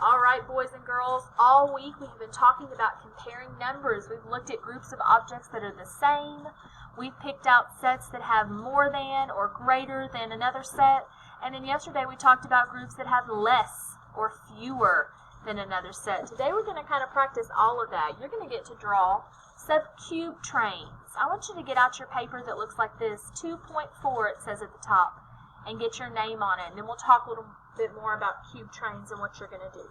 All right, boys and girls, all week we've been talking about comparing numbers. We've looked at groups of objects that are the same. We've picked out sets that have more than or greater than another set. And then yesterday we talked about groups that have less or fewer than another set. Today we're going to kind of practice all of that. You're going to get to draw subcube trains. I want you to get out your paper that looks like this, 2.4 it says at the top, and get your name on it. And then we'll talk a little bit more about cube trains and what you're going to do.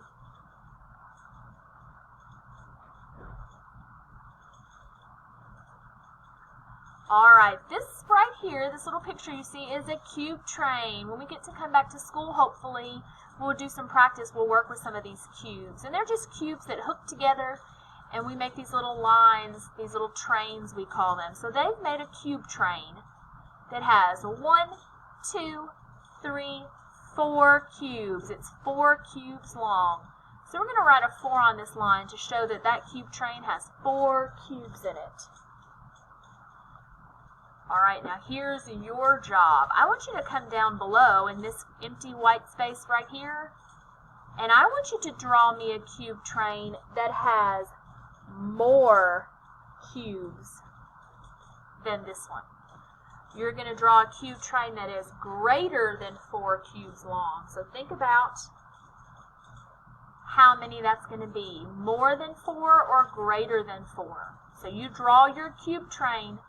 Alright, this right here, this little picture you see is a cube train. When we get to come back to school, hopefully, we'll do some practice. We'll work with some of these cubes. And they're just cubes that hook together, and we make these little lines, these little trains we call them. So they've made a cube train that has 1, 2, 3, 4 cubes. It's 4 cubes long. So we're going to write a 4 on this line to show that that cube train has 4 cubes in it. Alright, now here's your job. I want you to come down below in this empty white space right here, and I want you to draw me a cube train that has more cubes than this one. You're going to draw a cube train that is greater than 4 cubes long. So think about how many that's going to be. More than 4 or greater than 4. So you draw your cube train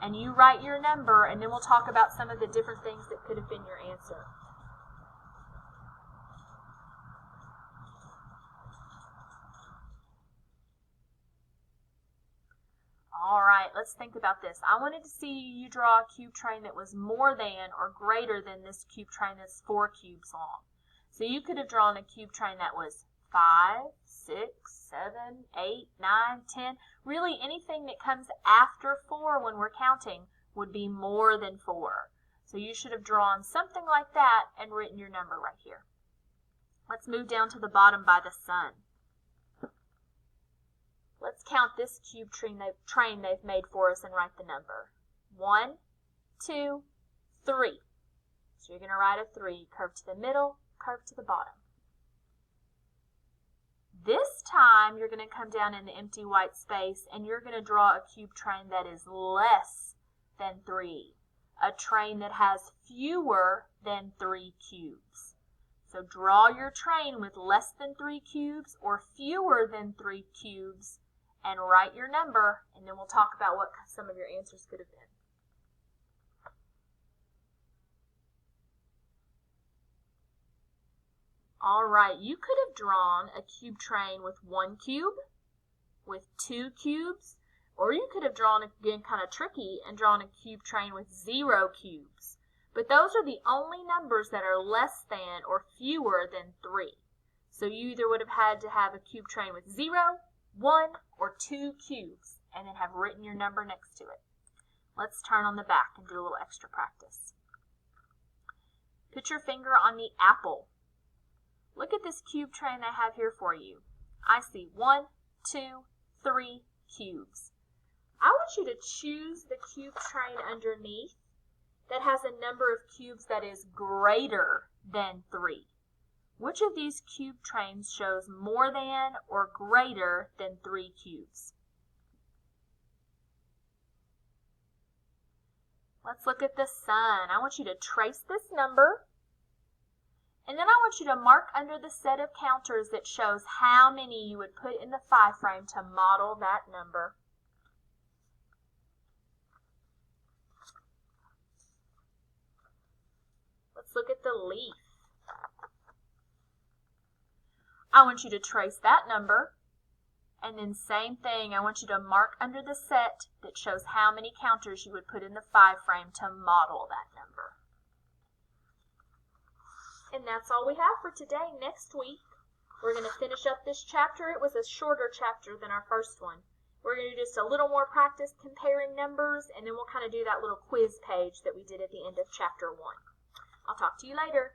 and you write your number, and then we'll talk about some of the different things that could have been your answer. Alright, let's think about this. I wanted to see you draw a cube train that was more than or greater than this cube train that's 4 cubes long. So you could have drawn a cube train that was 5, 6, 7, 8, 9, 10. Really anything that comes after 4 when we're counting would be more than 4. So you should have drawn something like that and written your number right here. Let's move down to the bottom by the sun. Let's count this cube train they've made for us and write the number. 1, 2, 3. So you're going to write a 3. Curve to the middle, curve to the bottom. This time you're going to come down in the empty white space and you're going to draw a cube train that is less than 3. A train that has fewer than 3 cubes. So draw your train with less than 3 cubes or fewer than 3 cubes and write your number, and then we'll talk about what some of your answers could have been. Alright, you could have drawn a cube train with 1 cube, with 2 cubes, or you could have drawn, again kind of tricky, and drawn a cube train with 0 cubes. But those are the only numbers that are less than or fewer than 3. So you either would have had to have a cube train with 0, 1, or 2 cubes, and then have written your number next to it. Let's turn on the back and do a little extra practice. Put your finger on the apple. Look at this cube train I have here for you. I see 1, 2, 3 cubes. I want you to choose the cube train underneath that has a number of cubes that is greater than 3. Which of these cube trains shows more than or greater than 3 cubes? Let's look at the sun. I want you to trace this number. And then I want you to mark under the set of counters that shows how many you would put in the 5 frame to model that number. Let's look at the leaf. I want you to trace that number, and then same thing, I want you to mark under the set that shows how many counters you would put in the 5 frame to model that number. And that's all we have for today. Next week, we're going to finish up this chapter. It was a shorter chapter than our first one. We're going to do just a little more practice comparing numbers, and then we'll kind of do that little quiz page that we did at the end of chapter 1. I'll talk to you later.